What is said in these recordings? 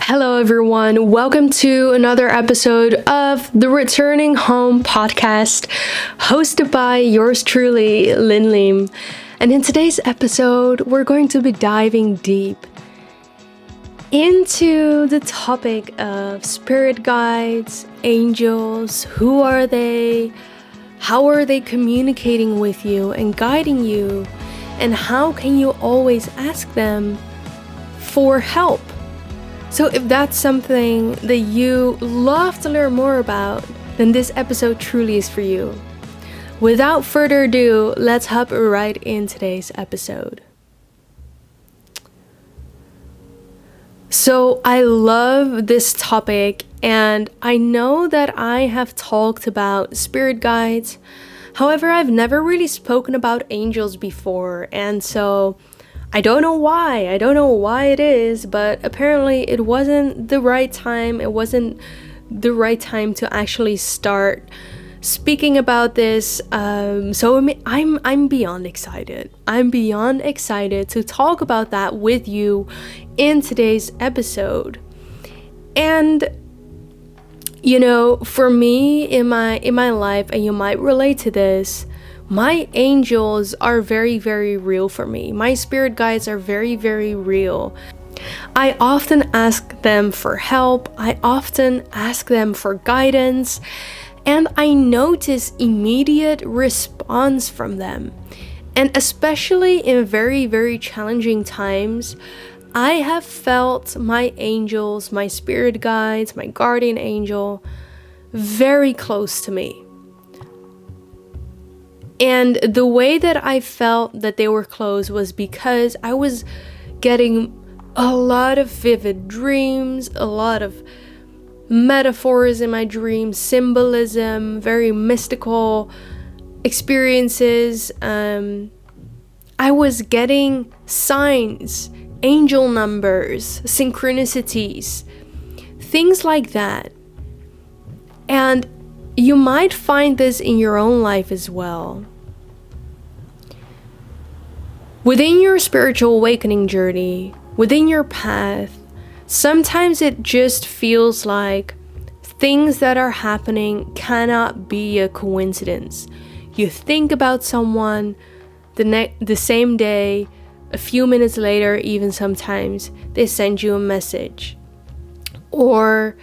Hello, everyone. Welcome to another episode of the Returning Home podcast, hosted by yours truly, Liem. And in today's episode, we're going to be diving deep into the topic of spirit guides, angels. Who are they? How are they communicating with you and guiding you? And how can you always ask them for help? So if that's something that you love to learn more about, then this episode truly is for you. Without further ado, let's hop right in today's episode. So I love this topic, and I know that I have talked about spirit guides. However, I've never really spoken about angels before, and so I don't know why it is, but apparently it wasn't the right time. It wasn't the right time to actually start speaking about this. So I'm beyond excited. I'm beyond excited to talk about that with you in today's episode. And you know, for me in my life, and you might relate to this, my angels are very, very real for me. My spirit guides are very, very real. I often ask them for help. I often ask them for guidance. And I notice immediate response from them. And especially in very, very challenging times, I have felt my angels, my spirit guides, my guardian angel, very close to me. And the way that I felt that they were close was because I was getting a lot of vivid dreams, a lot of metaphors in my dreams, symbolism, very mystical experiences. I was getting signs, angel numbers, synchronicities, things like that. And you might find this in your own life as well. Within your spiritual awakening journey, within your path, sometimes it just feels like things that are happening cannot be a coincidence. You think about someone the same day, a few minutes later, even sometimes, they send you a message. Or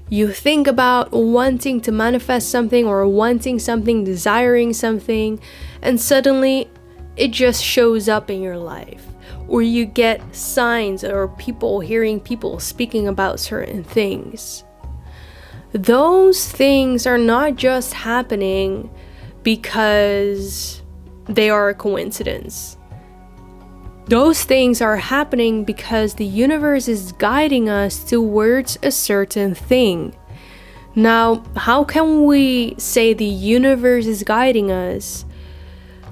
you think about wanting to manifest something or wanting something, desiring something, and suddenly it just shows up in your life. Or you get signs or hearing people speaking about certain things. Those things are not just happening because they are a coincidence. Those things are happening because the universe is guiding us towards a certain thing. Now, how can we say the universe is guiding us?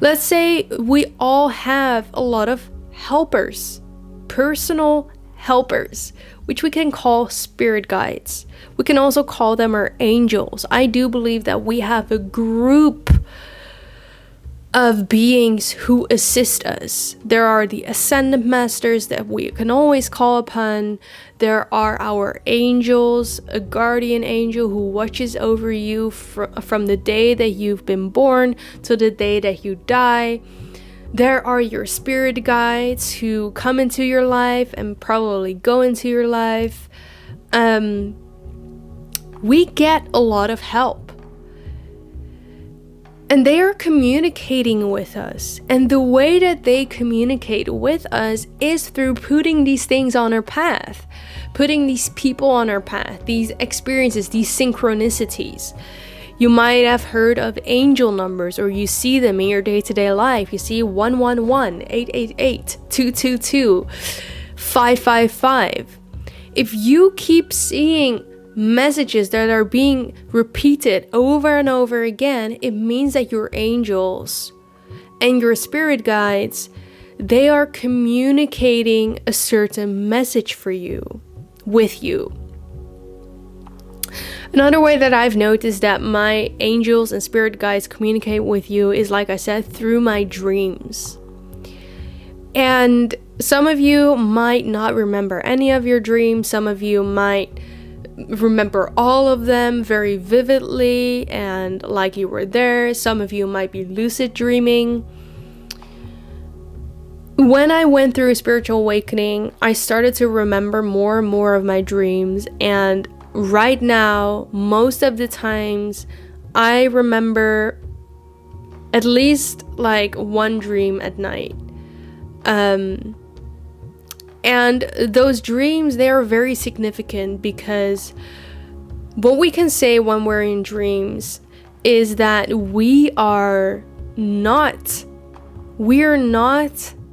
Let's say we all have a lot of helpers, personal helpers, which we can call spirit guides. We can also call them our angels. I do believe that we have a group of beings who assist us. There are the ascended masters that we can always call upon. There are our angels, a guardian angel who watches over you from the day that you've been born to the day that you die. There are your spirit guides who come into your life and probably go into your life. We get a lot of help. And they are communicating with us. And the way that they communicate with us is through putting these things on our path. Putting these people on our path. These experiences, these synchronicities. You might have heard of angel numbers, or you see them in your day-to-day life. You see 111, 888, 222, 555. If you keep seeing messages that are being repeated over and over again, it means that your angels and your spirit guides, they are communicating a certain message for you, with you. Another way that I've noticed that my angels and spirit guides communicate with you is, like I said, through my dreams. And some of you might not remember any of your dreams. Some of you might remember all of them very vividly and like you were there. Some of you might be lucid dreaming. When I went through a spiritual awakening, I started to remember more and more of my dreams, and right now, most of the times, I remember at least like one dream at night. And those dreams, they are very significant, because what we can say when we're in dreams is that we are not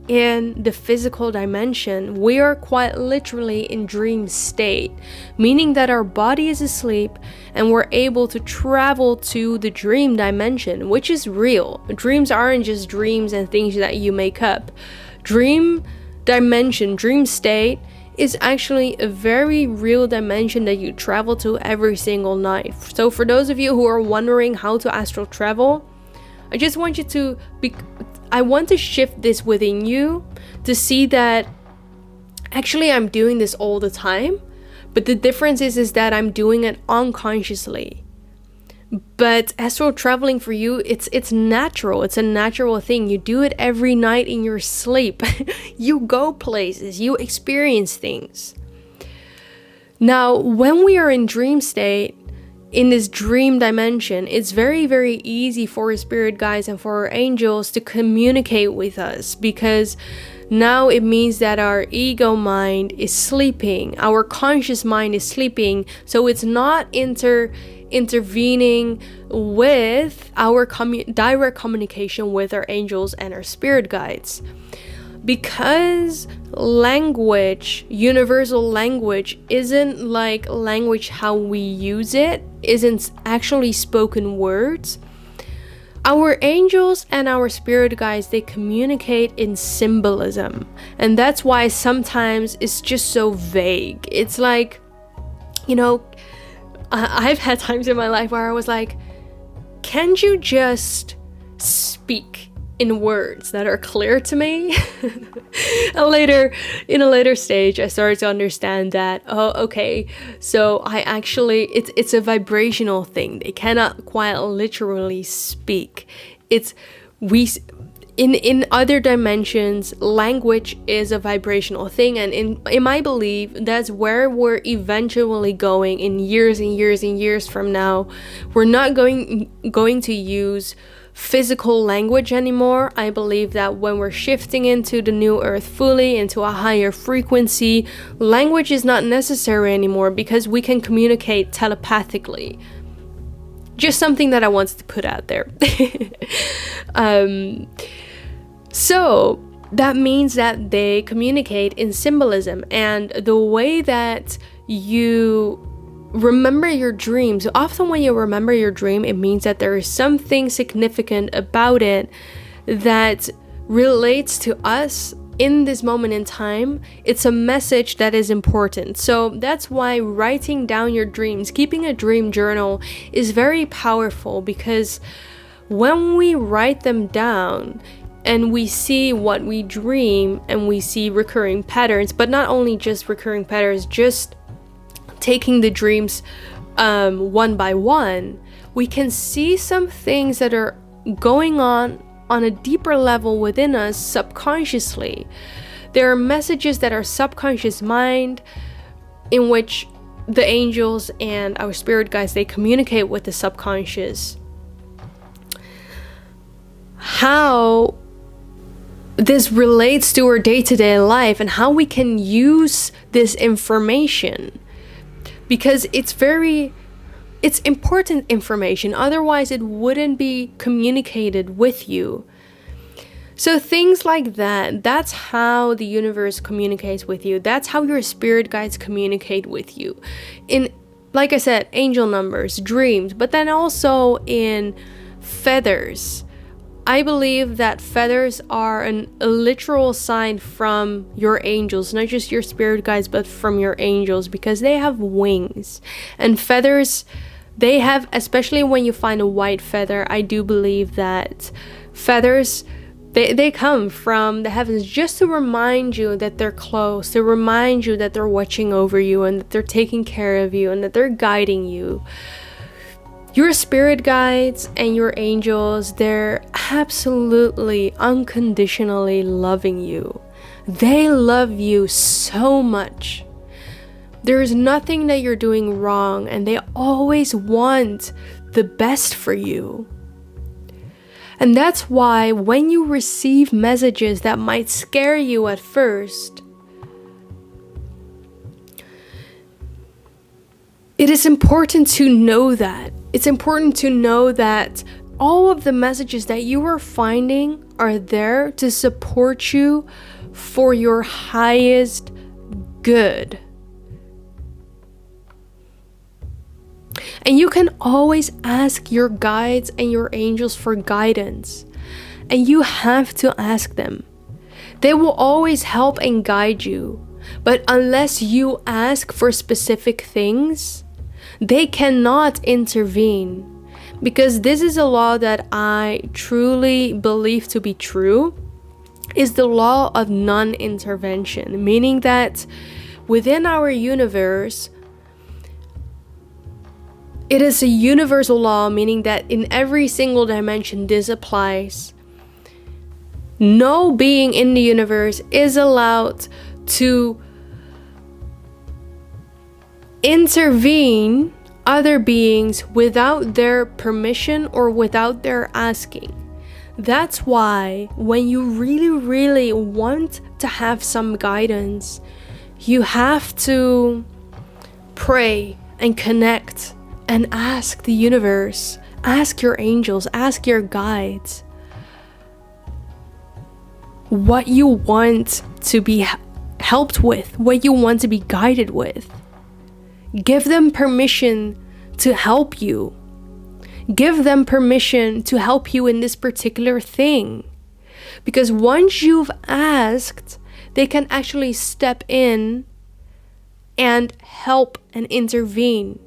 in the physical dimension. We are quite literally in dream state, meaning that our body is asleep and we're able to travel to the dream dimension, which is real. Dreams aren't just dreams and things that you make up. Dream dimension, dream state, is actually a very real dimension that you travel to every single night. So for those of you who are wondering how to astral travel, I just want you to I want to shift this within you to see that actually I'm doing this all the time, but the difference is that I'm doing it unconsciously. But astral traveling for you, it's natural. It's a natural thing. You do it every night in your sleep. You go places, you experience things. Now, when we are in dream state, in this dream dimension, it's very, very easy for our spirit guides and for our angels to communicate with us, because now it means that our ego mind is sleeping, our conscious mind is sleeping, so it's not intervening with our direct communication with our angels and our spirit guides. Because language, universal language, isn't like language how we use it, isn't actually spoken words, our angels and our spirit guides, they communicate in symbolism. And that's why sometimes it's just so vague. It's like, you know, I've had times in my life where I was like, can't you just speak in words that are clear to me? And later, in a later stage, I started to understand that, oh, okay, so I actually, it's a vibrational thing. They cannot quite literally speak. In other dimensions, language is a vibrational thing, and in my belief, that's where we're eventually going in years and years and years from now. We're not going to use physical language anymore. I believe that when we're shifting into the new earth fully, into a higher frequency, language is not necessary anymore, because we can communicate telepathically. Just something that I wanted to put out there. So that means that they communicate in symbolism, and the way that you remember your dreams, often when you remember your dream, it means that there is something significant about it that relates to us in this moment in time. It's a message that is important. So that's why writing down your dreams, keeping a dream journal, is very powerful, because when we write them down and we see what we dream and we see recurring patterns, but not only just recurring patterns, just taking the dreams one by one, we can see some things that are going on a deeper level within us subconsciously. There are messages that our subconscious mind, in which the angels and our spirit guides, they communicate with the subconscious. How this relates to our day-to-day life and how we can use this information, because it's important information, otherwise it wouldn't be communicated with you. So things like that, that's how the universe communicates with you. That's how your spirit guides communicate with you. In, like I said, angel numbers, dreams, but then also in feathers. I believe that feathers are a literal sign from your angels, not just your spirit guides, but from your angels, because they have wings. And feathers, they have, especially when you find a white feather, I do believe that feathers They come from the heavens just to remind you that they're close, to remind you that they're watching over you and that they're taking care of you and that they're guiding you. Your spirit guides and your angels, they're absolutely unconditionally loving you. They love you so much. There is nothing that you're doing wrong, and they always want the best for you. And that's why when you receive messages that might scare you at first, it is important to know that. It's important to know that all of the messages that you are finding are there to support you for your highest good. And you can always ask your guides and your angels for guidance. And you have to ask them. They will always help and guide you. But unless you ask for specific things, they cannot intervene. Because this is a law that I truly believe to be true, is the law of non-intervention. Meaning that within our universe, it is a universal law, meaning that in every single dimension this applies. No being in the universe is allowed to intervene other beings without their permission or without their asking. That's why when you really want to have some guidance, you have to pray and connect and ask the universe, ask your angels, ask your guides what you want to be helped with, what you want to be guided with. Give them permission to help you. Give them permission to help you in this particular thing. Because once you've asked, they can actually step in and help and intervene.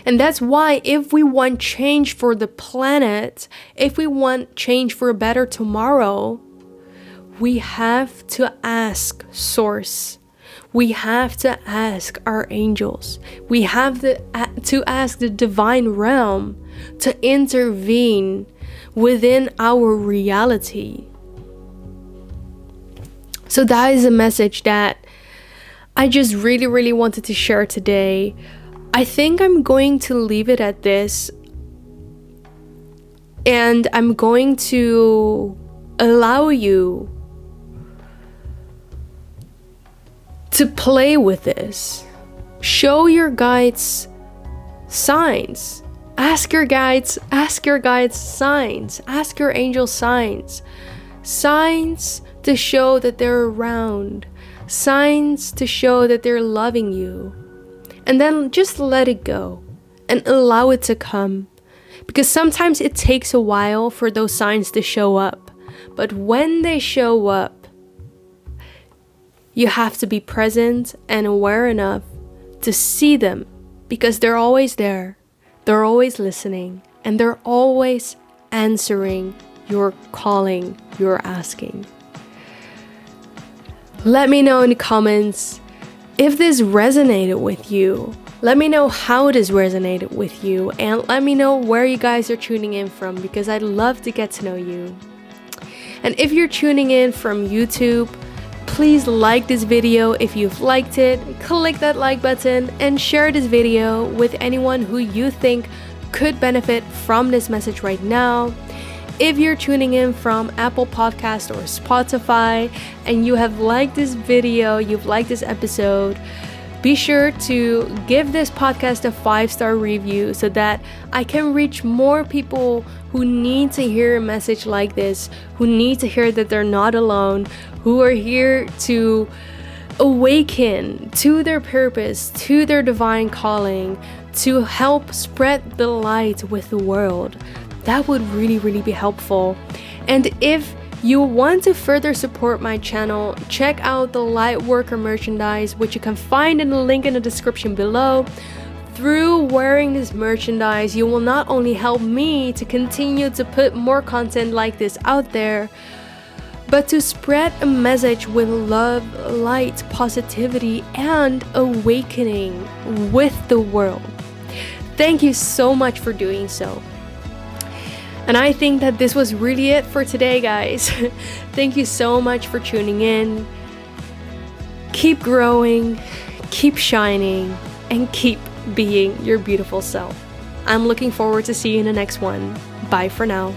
And that's why if we want change for the planet, if we want change for a better tomorrow, we have to ask Source. We have to ask our angels. We have to ask the divine realm to intervene within our reality. So that is a message that I just really wanted to share today. I think I'm going to leave it at this, and I'm going to allow you to play with this. Show your guides signs. Ask your guides signs. Ask your angel signs. Signs to show that they're around. Signs to show that they're loving you. And then just let it go and allow it to come. Because sometimes it takes a while for those signs to show up. But when they show up, you have to be present and aware enough to see them. Because they're always there. They're always listening. And they're always answering your calling, your asking. Let me know in the comments if this resonated with you. Let me know how this resonated with you, and let me know where you guys are tuning in from, because I'd love to get to know you. And if you're tuning in from YouTube, please like this video if you've liked it, click that like button, and share this video with anyone who you think could benefit from this message right now. If you're tuning in from Apple Podcast or Spotify and you have liked this video, you've liked this episode, be sure to give this podcast a 5-star review so that I can reach more people who need to hear a message like this, who need to hear that they're not alone, who are here to awaken to their purpose, to their divine calling, to help spread the light with the world. That would really be helpful. And if you want to further support my channel, check out the Lightworker merchandise, which you can find in the link in the description below. Through wearing this merchandise, you will not only help me to continue to put more content like this out there, but to spread a message with love, light, positivity, and awakening with the world. Thank you so much for doing so. And I think that this was really it for today, guys. Thank you so much for tuning in. Keep growing, keep shining, and keep being your beautiful self. I'm looking forward to seeing you in the next one. Bye for now.